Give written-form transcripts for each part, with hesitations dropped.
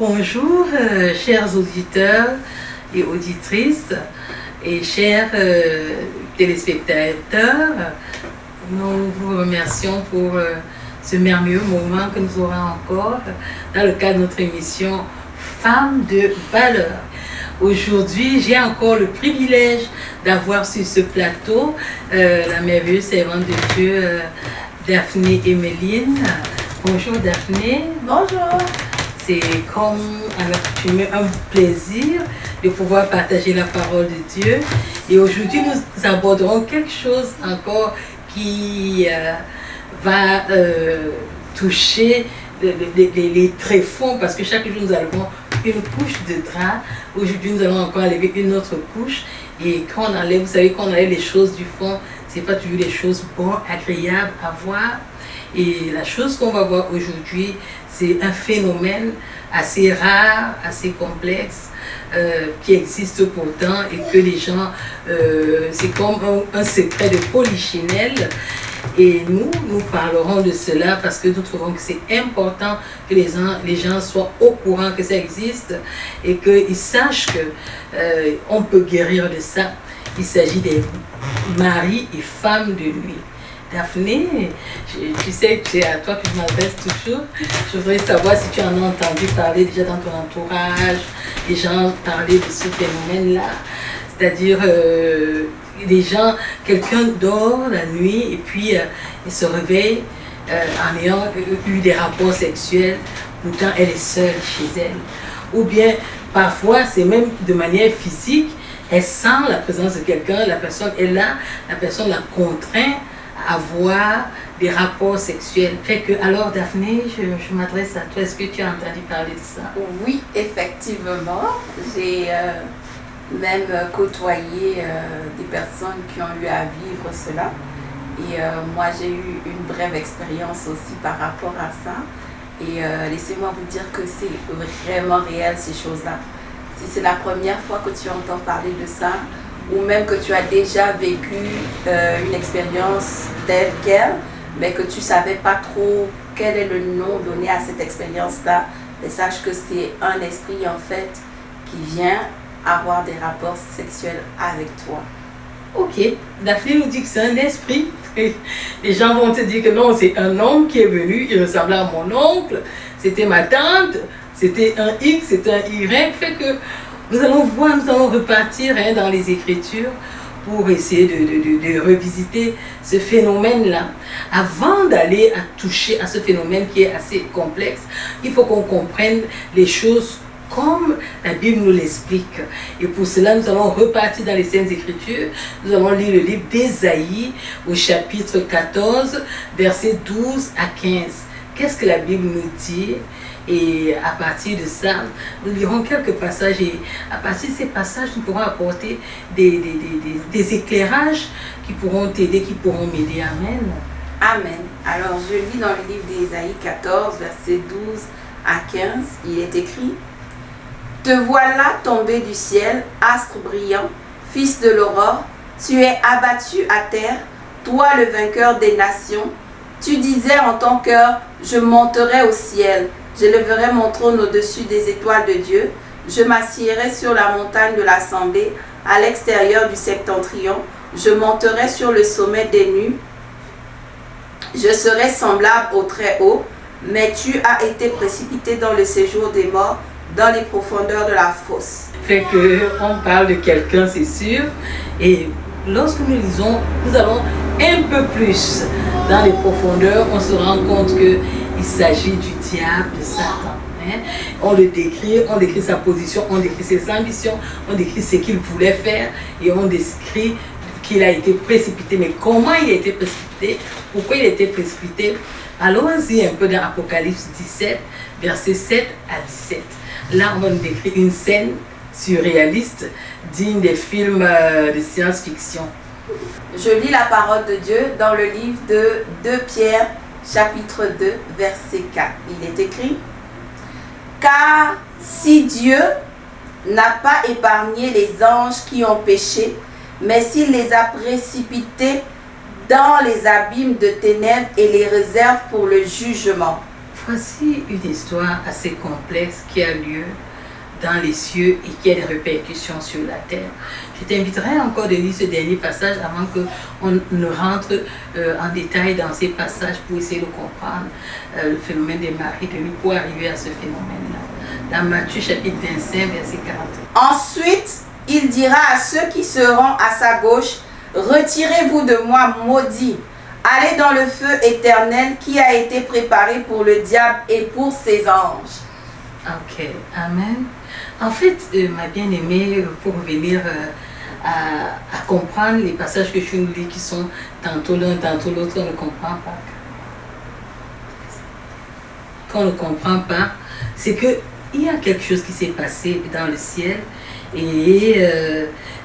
Bonjour, chers auditeurs et auditrices et chers téléspectateurs. Nous vous remercions pour ce merveilleux moment que nous aurons encore dans le cadre de notre émission Femmes de valeur. Aujourd'hui, j'ai encore le privilège d'avoir sur ce plateau la merveilleuse servante de Dieu, Daphné Emeline. Bonjour Daphné. Bonjour. C'est comme un plaisir de pouvoir partager la parole de Dieu. Et aujourd'hui, nous aborderons quelque chose encore qui va toucher les tréfonds, parce que chaque jour, nous avons une couche de drap. Aujourd'hui, nous allons encore enlever une autre couche. Et quand on enlève, vous savez, quand on enlève les choses du fond, ce n'est pas toujours des choses bonnes, agréables à voir. Et la chose qu'on va voir aujourd'hui, c'est un phénomène assez rare, assez complexe, qui existe pourtant et que les gens, c'est comme un secret de polichinelle. Et nous parlerons de cela parce que nous trouvons que c'est important que les gens soient au courant que ça existe et qu'ils sachent qu'on peut guérir de ça. Il s'agit des maris et femmes de nuit. Daphné, tu sais que c'est à toi que je m'adresse toujours. Je voudrais savoir si tu en as entendu parler déjà dans ton entourage, les gens parler de ce phénomène-là. C'est-à-dire, quelqu'un dort la nuit et puis il se réveille en ayant eu des rapports sexuels, pourtant elle est seule chez elle. Ou bien, parfois, c'est même de manière physique, elle sent la présence de quelqu'un, la personne est là, la personne la contraint à avoir des rapports sexuels. Fait que, alors Daphné, je m'adresse à toi, est-ce que tu as entendu parler de ça? Oui, effectivement. J'ai même côtoyé des personnes qui ont eu à vivre cela. Et moi, j'ai eu une brève expérience aussi par rapport à ça. Et laissez-moi vous dire que c'est vraiment réel, ces choses-là. Si c'est la première fois que tu entends parler de ça, ou même que tu as déjà vécu une expérience telle qu'elle, mais que tu ne savais pas trop quel est le nom donné à cette expérience-là, mais sache que c'est un esprit en fait qui vient avoir des rapports sexuels avec toi. Ok, Daphné nous dit que c'est un esprit. Les gens vont te dire que non, c'est un homme qui est venu, il ressemblait à mon oncle, c'était ma tante, c'était un X, c'était un Y, fait que nous allons voir, nous allons repartir dans les Écritures pour essayer de revisiter ce phénomène-là. Avant d'aller à toucher à ce phénomène qui est assez complexe, il faut qu'on comprenne les choses comme la Bible nous l'explique. Et pour cela, nous allons repartir dans les Saintes Écritures. Nous allons lire le livre d'Ésaïe au chapitre 14, versets 12 à 15. Qu'est-ce que la Bible nous dit? Et à partir de ça, nous lirons quelques passages et à partir de ces passages, nous pourrons apporter des éclairages qui pourront t'aider, qui pourront m'aider. Amen. Amen. Alors, je lis dans le livre d'Ésaïe 14, versets 12 à 15, il est écrit: « Te voilà tombé du ciel, astre brillant, fils de l'aurore, tu es abattu à terre, toi le vainqueur des nations. Tu disais en ton cœur, je monterai au ciel. Je leverai mon trône au-dessus des étoiles de Dieu. Je m'assiérai sur la montagne de l'assemblée, à l'extérieur du septentrion. Je monterai sur le sommet des nues. Je serai semblable au Très-Haut, mais tu as été précipité dans le séjour des morts, dans les profondeurs de la fosse. » Fait qu'on parle de quelqu'un, c'est sûr. Et lorsque nous lisons, nous allons un peu plus dans les profondeurs. On se rend compte qu'il s'agit du diable, de Satan. On le décrit, on décrit sa position, on décrit ses ambitions, on décrit ce qu'il voulait faire et on décrit qu'il a été précipité. Mais comment il a été précipité? Pourquoi il a été précipité? Allons-y un peu dans Apocalypse 17, versets 7 à 17. Là, on va nous décrire une scène surréaliste, digne des films de science-fiction. Je lis la parole de Dieu dans le livre de 2 Pierre, chapitre 2, verset 4. Il est écrit: « Car si Dieu n'a pas épargné les anges qui ont péché, mais s'il les a précipités dans les abîmes de ténèbres et les réserve pour le jugement. » Voici une histoire assez complexe qui a lieu dans les cieux et qui a des répercussions sur la terre. Je t'inviterai encore de lire ce dernier passage avant qu'on ne rentre en détail dans ces passages pour essayer de comprendre le phénomène des maris de nuit pour arriver à ce phénomène-là. Dans Matthieu chapitre 25, verset 40. Ensuite, il dira à ceux qui seront à sa gauche, retirez-vous de moi, maudits. Allez dans le feu éternel qui a été préparé pour le diable et pour ses anges. Ok, amen. En fait, ma bien-aimée, pour revenir à comprendre les passages que je nous lis qui sont tantôt l'un, tantôt l'autre, on ne comprend pas. Quand on ne comprend pas, c'est qu'il y a quelque chose qui s'est passé dans le ciel et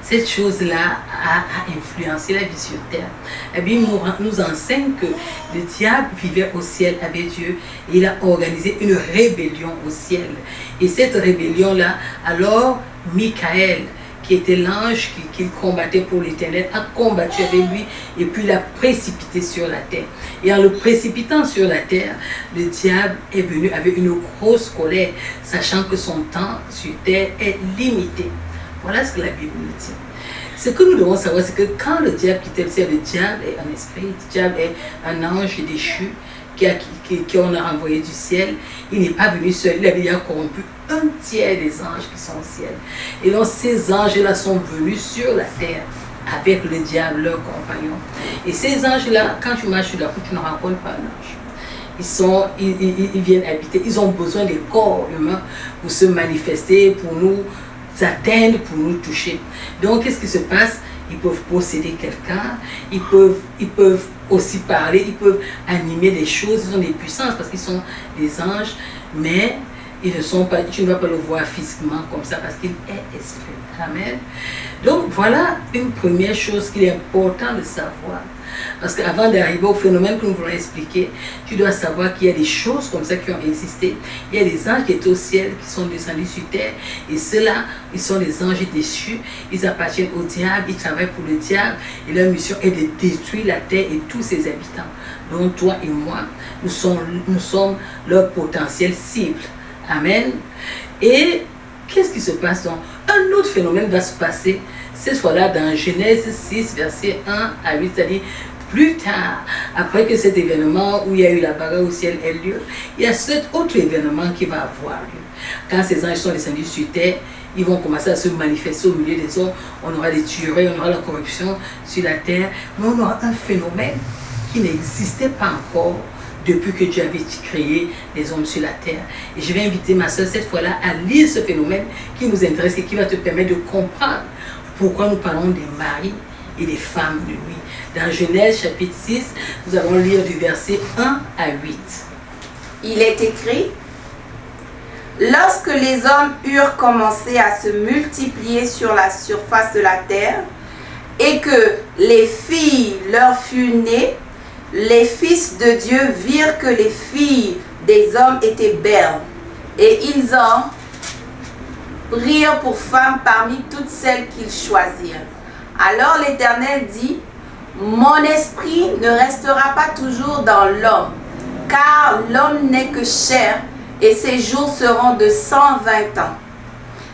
cette chose-là a influencé la vie sur terre. La Bible nous enseigne que le diable vivait au ciel avec Dieu et il a organisé une rébellion au ciel. Et cette rébellion-là, alors Michael, qui était l'ange qu'il combattait pour l'Éternel, a combattu avec lui et puis l'a précipité sur la terre. Et en le précipitant sur la terre, le diable est venu avec une grosse colère, sachant que son temps sur terre est limité. Voilà ce que la Bible nous dit. Ce que nous devons savoir, c'est que quand le diable quittait le ciel, le diable est un esprit, le diable est un ange déchu qu'on a renvoyé du ciel. Il n'est pas venu seul, il a corrompu un tiers des anges qui sont au ciel. Et donc ces anges-là sont venus sur la terre avec le diable, leur compagnon. Et ces anges-là, quand tu marches sur la route, tu ne rencontres pas un ange. Ils viennent habiter, ils ont besoin des corps humains pour se manifester, pour nous atteindre, pour nous toucher. Donc qu'est-ce qui se passe? Ils peuvent posséder quelqu'un, ils peuvent aussi parler, ils peuvent animer des choses, ils ont des puissances parce qu'ils sont des anges, mais ils ne sont pas, tu ne vas pas le voir physiquement comme ça parce qu'il est esprit. Amen. Donc voilà une première chose qu'il est important de savoir. Parce qu'avant d'arriver au phénomène que nous voulons expliquer, tu dois savoir qu'il y a des choses comme ça qui ont existé. Il y a des anges qui étaient au ciel, qui sont descendus sur terre. Et ceux-là, ils sont des anges déchus. Ils appartiennent au diable, ils travaillent pour le diable. Et leur mission est de détruire la terre et tous ses habitants. Donc toi et moi, nous sommes leur potentiel cible. Amen. Et qu'est-ce qui se passe donc? Un autre phénomène va se passer, cette fois-là dans Genèse 6, verset 1 à 8, c'est-à-dire plus tard, après que cet événement où il y a eu la bagarre au ciel ait lieu, il y a cet autre événement qui va avoir lieu. Quand ces anges sont descendus sur terre, ils vont commencer à se manifester au milieu des hommes, on aura des tueries, on aura la corruption sur la terre, mais on aura un phénomène qui n'existait pas encore depuis que Dieu avait créé les hommes sur la terre. Et je vais inviter ma soeur cette fois-là à lire ce phénomène qui nous intéresse et qui va te permettre de comprendre pourquoi nous parlons des maris et des femmes de nuit. Dans Genèse chapitre 6, nous allons lire du verset 1 à 8. Il est écrit: lorsque les hommes eurent commencé à se multiplier sur la surface de la terre et que les filles leur furent nées, les fils de Dieu virent que les filles des hommes étaient belles, et ils en prirent pour femmes parmi toutes celles qu'ils choisirent. Alors l'Éternel dit: mon esprit ne restera pas toujours dans l'homme, car l'homme n'est que chair, et ses jours seront de 120 ans.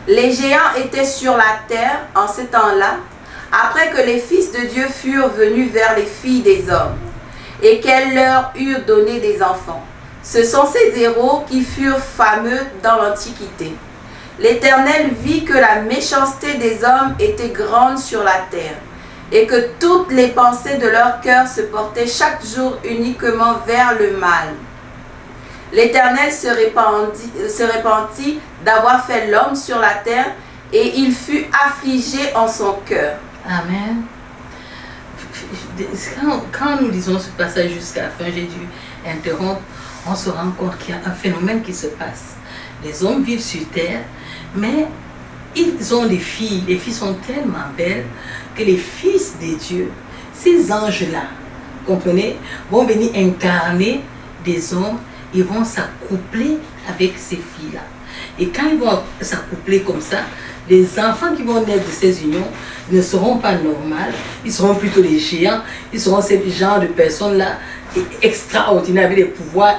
Les géants étaient sur la terre en ce temps-là, après que les fils de Dieu furent venus vers les filles des hommes, et qu'elles leur eurent donné des enfants. Ce sont ces héros qui furent fameux dans l'Antiquité. L'Éternel vit que la méchanceté des hommes était grande sur la terre, et que toutes les pensées de leur cœur se portaient chaque jour uniquement vers le mal. L'Éternel se repentit d'avoir fait l'homme sur la terre, et il fut affligé en son cœur. Amen. Quand nous lisons ce passage jusqu'à la fin, j'ai dû interrompre, on se rend compte qu'il y a un phénomène qui se passe. Les hommes vivent sur terre, mais ils ont des filles. Les filles sont tellement belles que les fils des dieux, ces anges-là, comprenez, vont venir incarner des hommes, ils vont s'accoupler avec ces filles-là. Et quand ils vont s'accoupler comme ça, les enfants qui vont naître de ces unions ne seront pas normales, ils seront plutôt des géants, ils seront ces genres de personnes-là extraordinaires, avec des pouvoirs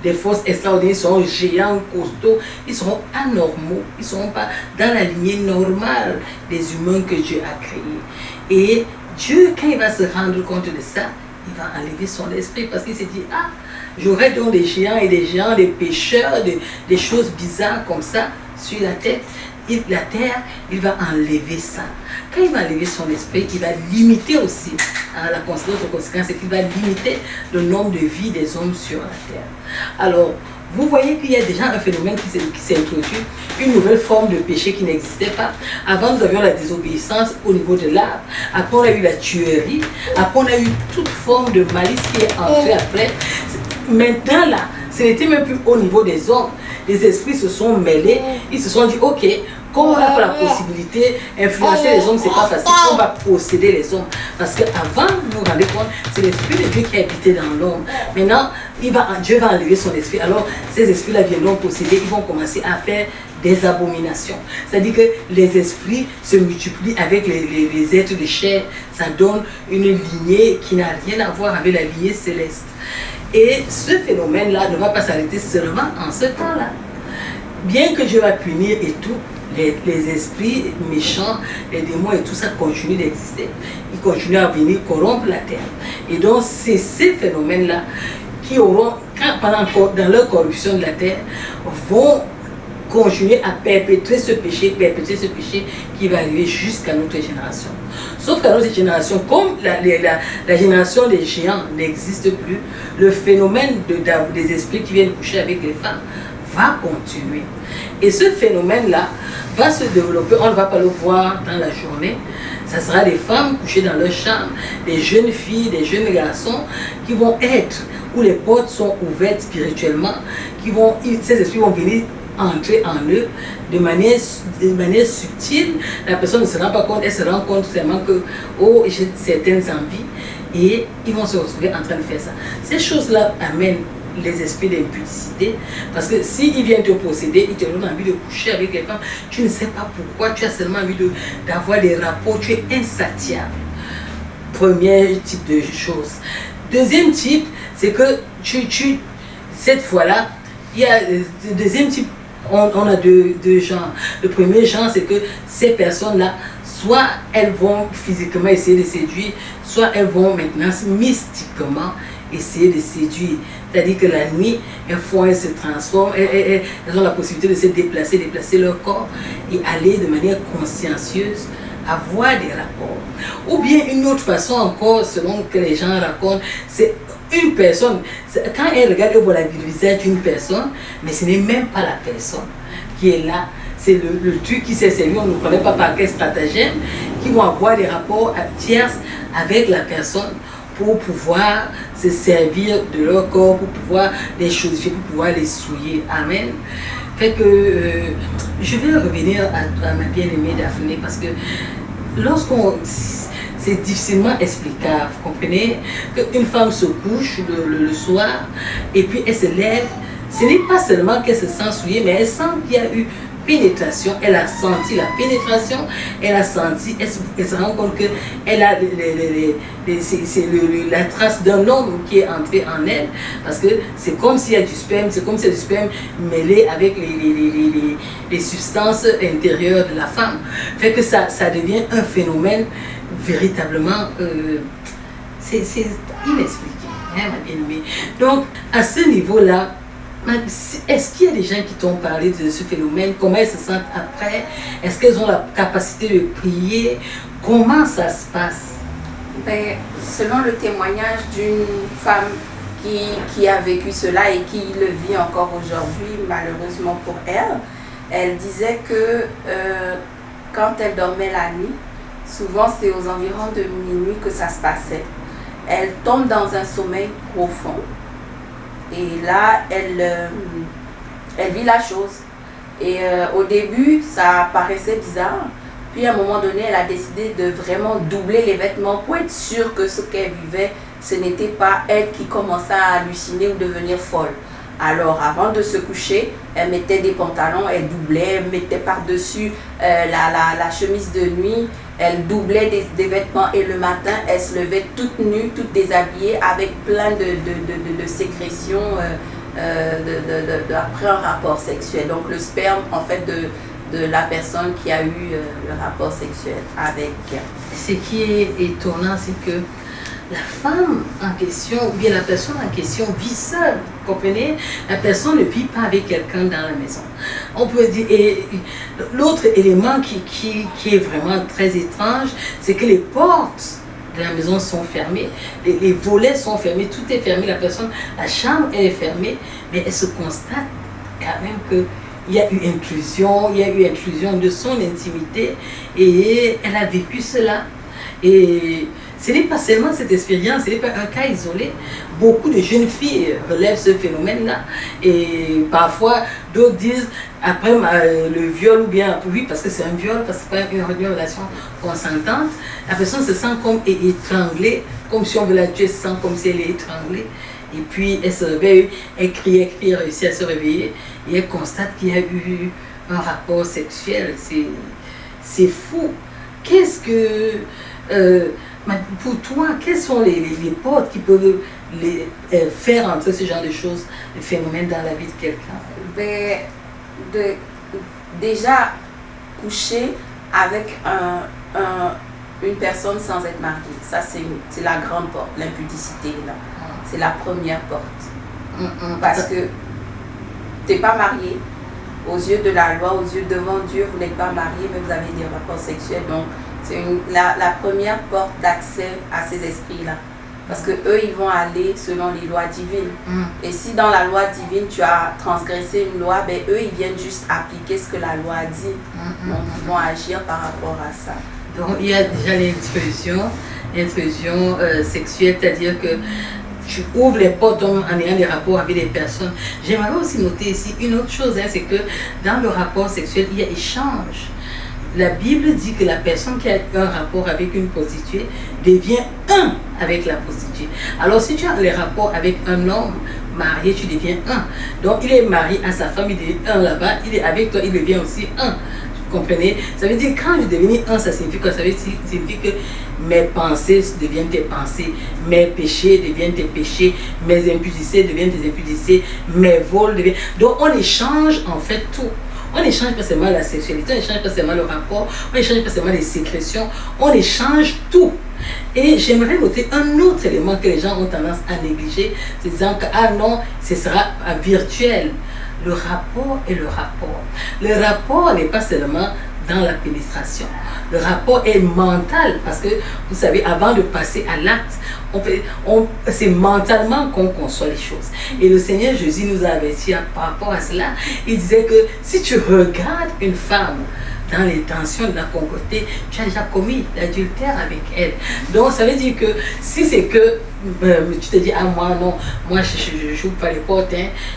des forces extraordinaires, ils seront géants, costauds, ils seront anormaux, ils ne seront pas dans la lignée normale des humains que Dieu a créés. Et Dieu, quand il va se rendre compte de ça, il va enlever son esprit parce qu'il s'est dit, ah, j'aurai donc des géants et des géants, des pécheurs, des choses bizarres comme ça sur la terre. La terre, il va enlever ça. Quand il va enlever son esprit, il va limiter aussi, la conséquence, c'est qu'il va limiter le nombre de vies des hommes sur la terre. Alors, vous voyez qu'il y a déjà un phénomène qui s'est introduit, une nouvelle forme de péché qui n'existait pas. Avant, nous avions la désobéissance au niveau de l'arbre. Après, on a eu la tuerie. Après, on a eu toute forme de malice qui est entrée après. Maintenant, là, ce n'était même plus au niveau des hommes. Les esprits se sont mêlés. Ils se sont dit, ok, comme on n'a pas la possibilité d'influencer les hommes, c'est pas facile, on va posséder les hommes. Parce qu'avant, vous vous rendez compte, c'est l'esprit de Dieu qui habitait dans l'homme. Maintenant, Dieu va enlever son esprit. Alors, ces esprits-là viendront posséder, ils vont commencer à faire des abominations. C'est-à-dire que les esprits se multiplient avec les êtres de chair. Ça donne une lignée qui n'a rien à voir avec la lignée céleste. Et ce phénomène-là ne va pas s'arrêter seulement en ce temps-là. Bien que Dieu va punir et tout, les esprits méchants, les démons et tout ça continuent d'exister. Ils continuent à venir corrompre la terre. Et donc, c'est ces phénomènes-là qui auront, dans leur corruption de la terre, vont continuer à perpétrer ce péché qui va arriver jusqu'à notre génération. Sauf qu'à notre génération, comme la génération des géants n'existe plus, le phénomène des esprits qui viennent coucher avec les femmes va continuer. Et ce phénomène-là va se développer, on ne va pas le voir dans la journée. Ça sera des femmes couchées dans leur chambre, des jeunes filles, des jeunes garçons qui vont être, où les portes sont ouvertes spirituellement, ces esprits vont venir entrer en eux de manière subtile. La personne ne se rend pas compte, elle se rend compte seulement que, oh, j'ai certaines envies, et ils vont se retrouver en train de faire ça. Ces choses-là amènent les esprits d'impudicité, parce que s'ils viennent te posséder, ils te donnent envie de coucher avec les femmes, tu ne sais pas pourquoi, tu as seulement envie d'avoir des rapports, tu es insatiable. Premier type de chose. Deuxième type, c'est que cette fois-là, il y a le deuxième type, on a deux genres. Le premier genre, c'est que ces personnes-là, soit elles vont physiquement essayer de séduire, soit elles vont maintenant mystiquement essayer de séduire. C'est-à-dire que la nuit, elles se transforment, elles ont la possibilité de se déplacer leur corps et aller de manière consciencieuse avoir des rapports. Ou bien une autre façon encore, selon que les gens racontent, c'est une personne, quand elle regarde, elle voit le visage d'une personne, mais ce n'est même pas la personne qui est là. C'est le truc qui s'est servi, on ne connaît pas par quel stratagème, qui vont avoir des rapports tierces avec la personne pour pouvoir se servir de leur corps, pour pouvoir les chosifier, pour pouvoir les souiller. Amen. Fait que je vais revenir à ma bien-aimée Daphné, parce que c'est difficilement explicable, vous comprenez, qu'une femme se couche le soir et puis elle se lève, ce n'est pas seulement qu'elle se sent souillée, mais elle sent qu'il y a eu pénétration, elle a senti la pénétration, elle se rend compte qu'elle a la trace d'un homme qui est entré en elle, parce que c'est comme s'il y a du sperme, c'est comme s'il y a du sperme mêlé avec les substances intérieures de la femme. Fait que ça devient un phénomène véritablement, c'est inexpliqué, hein, ma bien-aimée. Donc, à ce niveau-là, est-ce qu'il y a des gens qui t'ont parlé de ce phénomène? Comment elles se sentent après? Est-ce qu'elles ont la capacité de prier? Comment ça se passe? Ben, selon le témoignage d'une femme qui a vécu cela et qui le vit encore aujourd'hui, malheureusement pour elle, elle disait que quand elle dormait la nuit, souvent c'est aux environs de minuit que ça se passait. Elle tombe dans un sommeil profond. Et là, elle vit la chose. Et au début, ça paraissait bizarre. Puis à un moment donné, elle a décidé de vraiment doubler les vêtements pour être sûre que ce qu'elle vivait, ce n'était pas elle qui commençait à halluciner ou devenir folle. Alors avant de se coucher, elle mettait des pantalons, elle doublait, elle mettait par-dessus la chemise de nuit, elle doublait des vêtements et le matin, elle se levait toute nue, toute déshabillée, avec plein de sécrétions après un rapport sexuel. Donc le sperme, en fait, de la personne qui a eu le rapport sexuel avec. Ce qui est étonnant, c'est que la femme en question, ou bien la personne en question vit seule. Vous comprenez? La personne ne vit pas avec quelqu'un dans la maison. On peut dire, et l'autre élément qui est vraiment très étrange, c'est que les portes de la maison sont fermées, les volets sont fermés, tout est fermé, la chambre est fermée, mais elle se constate quand même que il y a eu intrusion de son intimité et elle a vécu cela. Et ce n'est pas seulement cette expérience, ce n'est pas un cas isolé. Beaucoup de jeunes filles relèvent ce phénomène-là. Et parfois, d'autres disent, après le viol, ou bien, oui, parce que c'est un viol, parce que c'est pas une relation consentante, la personne se sent comme étranglée, comme si on veut la tuer, elle se sent comme si elle est étranglée. Et puis elle se réveille, elle crie, réussit à se réveiller, et elle constate qu'il y a eu un rapport sexuel. C'est fou. Qu'est-ce que... pour toi, quelles sont les portes qui peuvent faire entrer ce genre de choses, le phénomène dans la vie de quelqu'un? Déjà, coucher avec une personne sans être mariée, ça c'est la grande porte, l'impudicité là. C'est la première porte. Parce que tu n'es pas marié, aux yeux de la loi, aux yeux devant Dieu, vous n'êtes pas marié, mais vous avez des rapports sexuels. Donc, c'est la première porte d'accès à ces esprits-là. Parce que eux, ils vont aller selon les lois divines. Et si dans la loi divine, tu as transgressé une loi, ben, eux, ils viennent juste appliquer ce que la loi dit. Donc, ils vont agir par rapport à ça. Donc, il y a déjà l'intrusion sexuelle, c'est-à-dire que tu ouvres les portes en ayant des rapports avec des personnes. J'aimerais aussi noter ici une autre chose, c'est que dans le rapport sexuel, il y a échange. La Bible dit que la personne qui a un rapport avec une prostituée devient un avec la prostituée. Alors si tu as les rapports avec un homme marié, tu deviens un. Donc il est marié à sa femme, il devient un là-bas, il est avec toi, il devient aussi un. Vous comprenez? Ça veut dire quand je deviens un, ça signifie quoi? Ça veut dire que mes pensées deviennent tes pensées, mes péchés deviennent tes péchés, mes impudicités deviennent tes impudicités, mes vols deviennent... Donc on échange en fait tout. On n'échange pas seulement la sexualité, on n'échange pas seulement le rapport, on n'échange pas seulement les sécrétions, on échange tout. Et j'aimerais noter un autre élément que les gens ont tendance à négliger, c'est disant que ah non, ce sera virtuel. Le rapport est le rapport. Le rapport n'est pas seulement dans la pénétration. Le rapport est mental parce que, vous savez, avant de passer à l'acte, c'est mentalement qu'on conçoit les choses. Et le Seigneur Jésus nous a avertis par rapport à cela. Il disait que si tu regardes une femme dans l'intention de la concocter, tu as déjà commis l'adultère avec elle. Donc ça veut dire que si c'est que tu te dis, ah moi non, moi je joue pas les portes,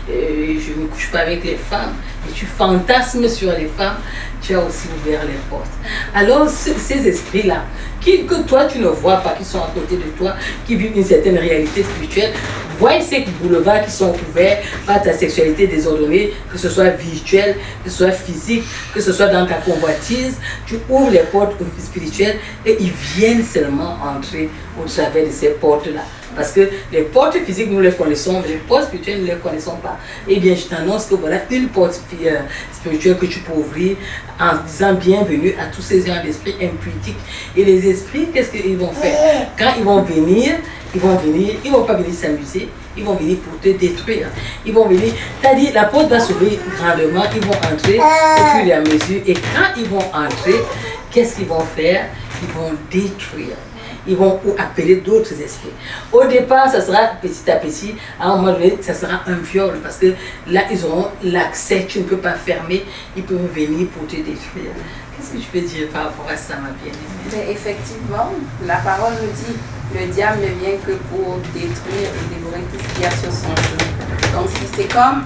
je ne couche pas avec les femmes, et tu fantasmes sur les femmes, tu as aussi ouvert les portes. Alors ces esprits-là, que toi tu ne vois pas, qui sont à côté de toi, qui vivent une certaine réalité spirituelle, voient ces boulevards qui sont ouverts par ta sexualité désordonnée, que ce soit virtuel, que ce soit physique, que ce soit dans ta convoitise, tu ouvres les portes spirituelles et ils viennent seulement entrer au travers de ces portes-là. Parce que les portes physiques, nous les connaissons, mais les portes spirituelles, nous ne les connaissons pas. Eh bien, je t'annonce que voilà une porte spirituelle que tu peux ouvrir en disant bienvenue à tous ces gens d'esprit impudiques. Et les esprits, qu'est-ce qu'ils vont faire? Quand ils vont venir, ils ne vont pas venir s'amuser, ils vont venir pour te détruire. Ils vont venir, c'est-à-dire la porte va s'ouvrir grandement, ils vont entrer au fur et à mesure. Et quand ils vont entrer, qu'est-ce qu'ils vont faire? Ils vont détruire. Ils vont appeler d'autres esprits. Au départ, ça sera petit à petit. À un moment donné, ça sera un viol. Parce que là, ils auront l'accès. Tu ne peux pas fermer. Ils peuvent venir pour te détruire. Qu'est-ce que tu peux dire par rapport à ça, ma bien-aimée? Effectivement, la parole nous dit, le diable ne vient que pour détruire et dévorer tout ce qu'il y a sur son chemin. Donc, si c'est comme,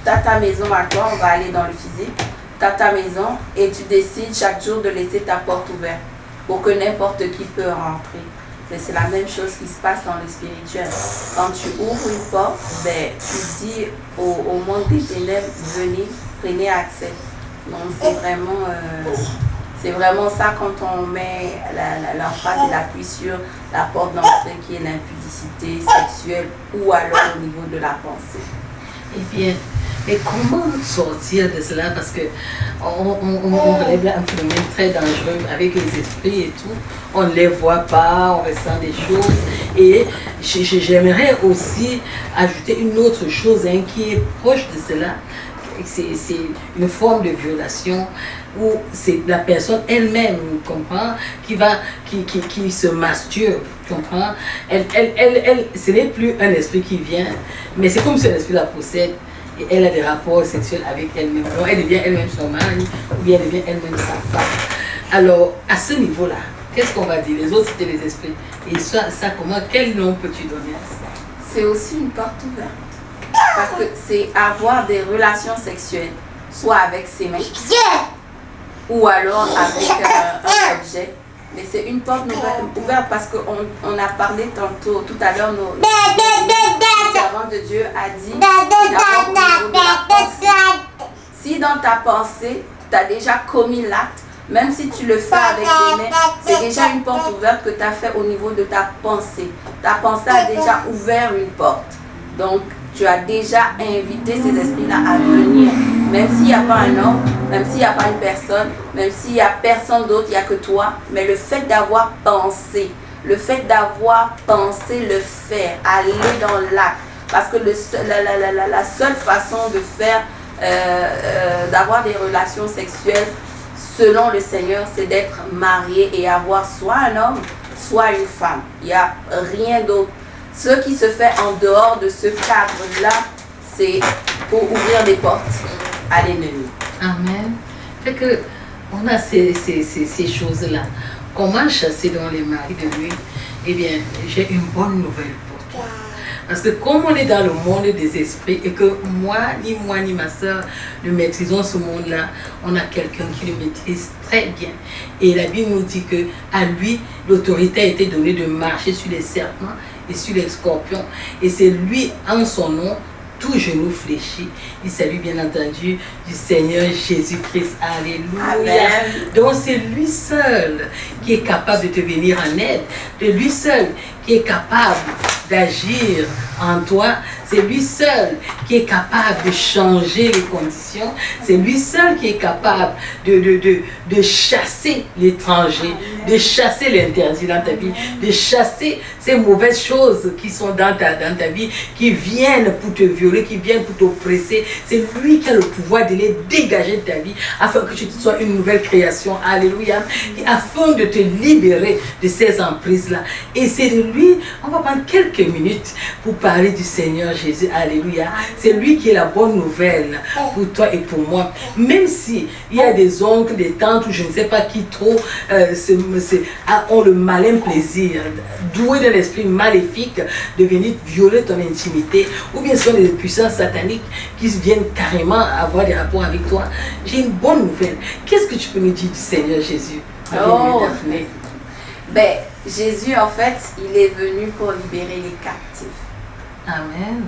tu as ta maison à toi, on va aller dans le physique, tu as ta maison et tu décides chaque jour de laisser ta porte ouverte pour que n'importe qui peut rentrer. Mais c'est la même chose qui se passe dans le spirituel. Quand tu ouvres une porte, ben, tu dis au monde des ténèbres, venez, prenez accès. Donc c'est C'est vraiment ça quand on met l'emphase et l'appui sur la porte d'entrée qui est l'impudicité sexuelle ou alors au niveau de la pensée. Eh bien, mais comment sortir de cela? Parce que on relève un phénomène très dangereux avec les esprits et tout. On ne les voit pas, on ressent des choses. Et j'aimerais aussi ajouter une autre chose qui est proche de cela. C'est une forme de violation où c'est la personne elle-même, comprends, qui se masturbe, comprends. Ce n'est plus un esprit qui vient, mais c'est comme si l'esprit la possède et elle a des rapports sexuels avec elle-même. Alors elle devient elle-même son mari ou bien elle devient elle-même sa femme. Alors à ce niveau-là, qu'est-ce qu'on va dire? Les autres c'était les esprits. Et ça comment, quel nom peux-tu donner à ça? C'est aussi une porte ouverte. Parce que c'est avoir des relations sexuelles, soit avec ses mains, ou alors avec un objet. Mais c'est une porte ouverte parce qu'on a parlé tantôt, tout à l'heure, nos servants de Dieu a dit, d'abord au niveau de la pensée. Si dans ta pensée, tu as déjà commis l'acte, même si tu le fais avec tes mains, c'est déjà une porte ouverte que tu as fait au niveau de ta pensée. Ta pensée a déjà ouvert une porte. Donc, tu as déjà invité ces esprits-là à venir. Même s'il n'y a pas un homme, même s'il n'y a pas une personne, même s'il n'y a personne d'autre, il n'y a que toi. Mais le fait d'avoir pensé, le faire, aller dans l'acte. Parce que la seule façon de faire, d'avoir des relations sexuelles, selon le Seigneur, c'est d'être marié et avoir soit un homme, soit une femme. Il n'y a rien d'autre. Ce qui se fait en dehors de ce cadre-là, c'est pour ouvrir des portes à l'ennemi. Amen. Fait que on a ces choses-là. Comment chasser dans les maris de lui? Eh bien, j'ai une bonne nouvelle pour toi. Parce que comme on est dans le monde des esprits et que moi ni ma soeur ne maîtrisons ce monde-là, on a quelqu'un qui le maîtrise très bien. Et la Bible nous dit que à lui, l'autorité a été donnée de marcher sur les serpents et sur les scorpions. Et c'est lui, en son nom, tout genou fléchi. Il salue bien entendu du Seigneur Jésus-Christ. Alléluia. Amen. Donc c'est lui seul qui est capable de te venir en aide. De lui seul qui est capable d'agir en toi. C'est lui seul qui est capable de changer les conditions. C'est lui seul qui est capable de chasser l'étranger, de chasser l'interdit dans ta vie, de chasser ces mauvaises choses qui sont dans ta vie, qui viennent pour te violer, qui viennent pour t'oppresser. C'est lui qui a le pouvoir de les dégager de ta vie afin que tu sois une nouvelle création. Alléluia. Et afin de te libérer de ces emprises-là. Et c'est de lui, on va prendre quelques minutes pour parler du Seigneur Jésus. Alléluia. C'est lui qui est la bonne nouvelle pour toi et pour moi. Même si il y a des oncles, des tantes ou je ne sais pas qui trop ont le malin plaisir, doués d'un esprit maléfique, de venir violer ton intimité, ou bien ce sont des puissances sataniques qui viennent carrément avoir des rapports avec toi. J'ai une bonne nouvelle. Qu'est-ce que tu peux nous dire du Seigneur Jésus? Ben, Jésus, en fait, il est venu pour libérer les captifs. Amen.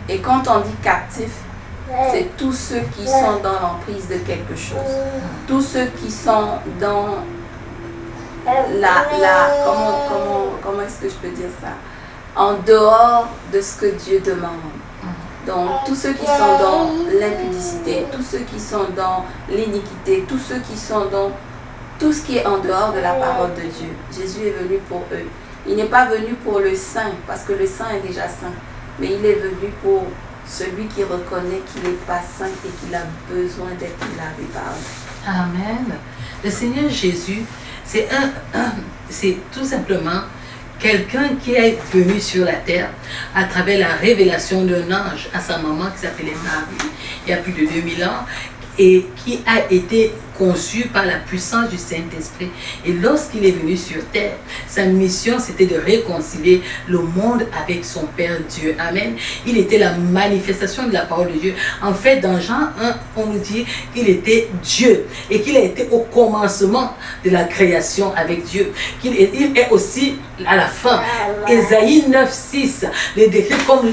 Et quand on dit captif, c'est tous ceux qui sont dans l'emprise de quelque chose. Tous ceux qui sont dans comment est-ce que je peux dire ça? En dehors de ce que Dieu demande. Donc, tous ceux qui sont dans l'impudicité, tous ceux qui sont dans l'iniquité, tous ceux qui sont dans tout ce qui est en dehors de la parole de Dieu. Jésus est venu pour eux. Il n'est pas venu pour le saint, parce que le saint est déjà saint. Mais il est venu pour celui qui reconnaît qu'il n'est pas saint et qu'il a besoin d'être lavé par lui. Amen. Le Seigneur Jésus, c'est tout simplement quelqu'un qui est venu sur la terre à travers la révélation d'un ange à sa maman qui s'appelait Marie, il y a plus de 2000 ans, et qui a été conçu par la puissance du Saint-Esprit. Et lorsqu'il est venu sur terre, sa mission c'était de réconcilier le monde avec son Père Dieu. Amen. Il était la manifestation de la parole de Dieu. En fait, dans Jean 1, on nous dit qu'il était Dieu et qu'il a été au commencement de la création avec Dieu. Il est aussi à la fin. Ésaïe 9:6 le décrit comme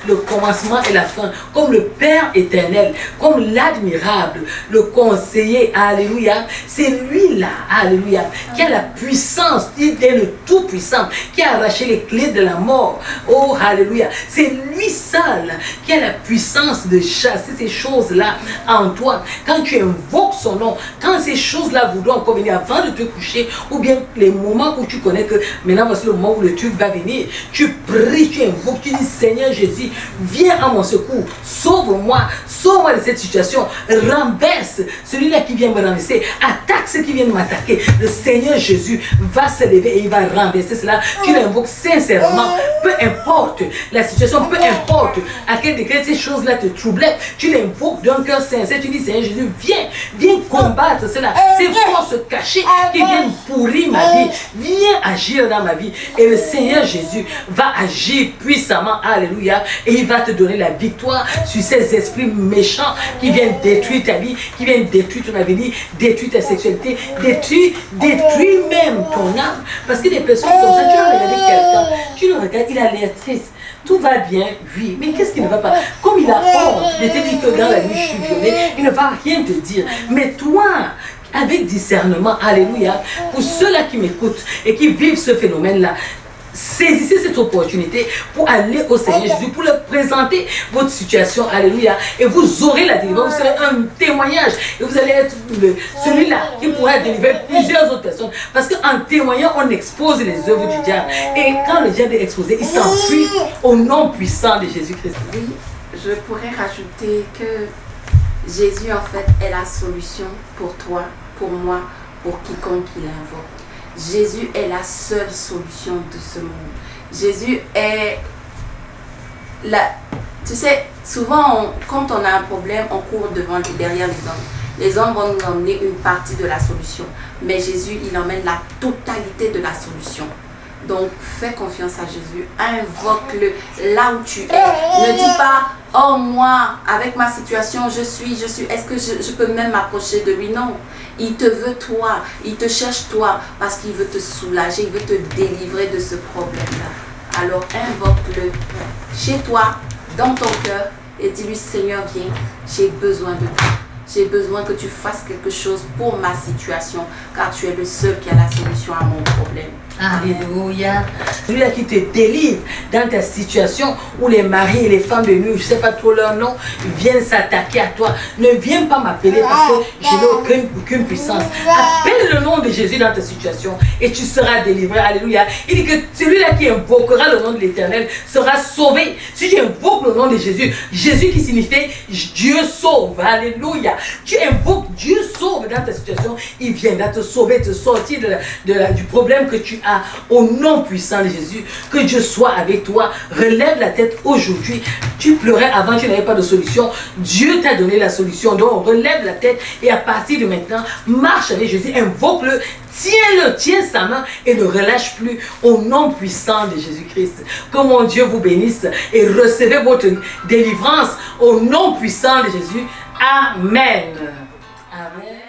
le commencement et la fin, comme le Père éternel, comme l'admirable, le conseiller. alléluia, c'est lui-là, alléluia, qui a la puissance, il est le Tout-Puissant, qui a arraché les clés de la mort. Oh, alléluia, c'est lui seul qui a la puissance de chasser ces choses-là en toi. Quand tu invoques son nom, quand ces choses-là voudront encore venir avant de te coucher, ou bien les moments où tu connais que maintenant voici le moment où le truc va venir, tu pries, tu invoques, tu dis Seigneur Jésus, viens à mon secours, sauve-moi, sauve-moi de cette situation, renverse celui-là qui vient me renverser, attaque ceux qui viennent m'attaquer. Le Seigneur Jésus va se lever et il va renverser cela. Tu l'invoques sincèrement, peu importe la situation, peu importe à quel degré ces choses-là te troublaient, tu l'invoques d'un cœur sincère, tu dis Seigneur Jésus, viens combattre cela, ces forces cachées qui viennent pourrir ma vie, viens agir dans ma vie. Et le Seigneur Jésus va agir puissamment, alléluia, et il va te donner la victoire sur ces esprits méchants qui viennent détruire ta vie, qui viennent détruire ton avenir, détruire ta sexualité, détruire même ton âme. Parce que des personnes comme ça, tu vas regarder quelqu'un, tu le regardes, il a l'air triste. Tout va bien, oui, mais qu'est-ce qui ne va pas? Comme il a honte de te dire que dans la nuit je suis violée, il ne va rien te dire. Mais toi, avec discernement, alléluia, pour ceux-là qui m'écoutent et qui vivent ce phénomène-là, saisissez cette opportunité pour aller au Seigneur Jésus, pour leur présenter votre situation, alléluia, et vous aurez la délivrance, vous serez un témoignage, et vous allez être celui-là qui pourra délivrer plusieurs autres personnes, parce qu'en témoignant, on expose les œuvres du diable, et quand le diable est exposé, il s'enfuit au nom puissant de Jésus-Christ. Oui, je pourrais rajouter que Jésus, en fait, est la solution pour toi, pour moi, pour quiconque il invoque. Jésus est la seule solution de ce monde. Jésus est la... Tu sais, souvent, quand on a un problème, on court derrière les hommes. Les hommes vont nous emmener une partie de la solution. Mais Jésus, il emmène la totalité de la solution. Donc, fais confiance à Jésus. Invoque-le là où tu es. Ne dis pas, oh moi, avec ma situation, je suis, est-ce que je peux même m'approcher de lui? Non. Il te veut toi, il te cherche toi, parce qu'il veut te soulager, il veut te délivrer de ce problème-là. Alors invoque-le chez toi, dans ton cœur, et dis-lui, Seigneur, viens, j'ai besoin de toi. J'ai besoin que tu fasses quelque chose pour ma situation, car tu es le seul qui a la solution à mon problème. Alléluia. Celui-là qui te délivre dans ta situation où les maris et les femmes de nuit, je ne sais pas trop leur nom, viennent s'attaquer à toi. Ne viens pas m'appeler parce que je n'ai aucune puissance. Appelle le nom de Jésus dans ta situation et tu seras délivré. Alléluia. Il dit que celui-là qui invoquera le nom de l'Éternel sera sauvé. Si tu invoques le nom de Jésus, Jésus qui signifie Dieu sauve. Alléluia. Tu invoques Dieu sauve dans ta situation, il viendra te sauver, te sortir du problème que tu as. Au nom puissant de Jésus, que Dieu soit avec toi. Relève la tête aujourd'hui. Tu pleurais avant, tu n'avais pas de solution. Dieu t'a donné la solution. Donc relève la tête et à partir de maintenant, marche avec Jésus, invoque-le, tiens-le, tiens sa main et ne relâche plus au nom puissant de Jésus-Christ. Que mon Dieu vous bénisse et recevez votre délivrance au nom puissant de Jésus. Amen. Amen.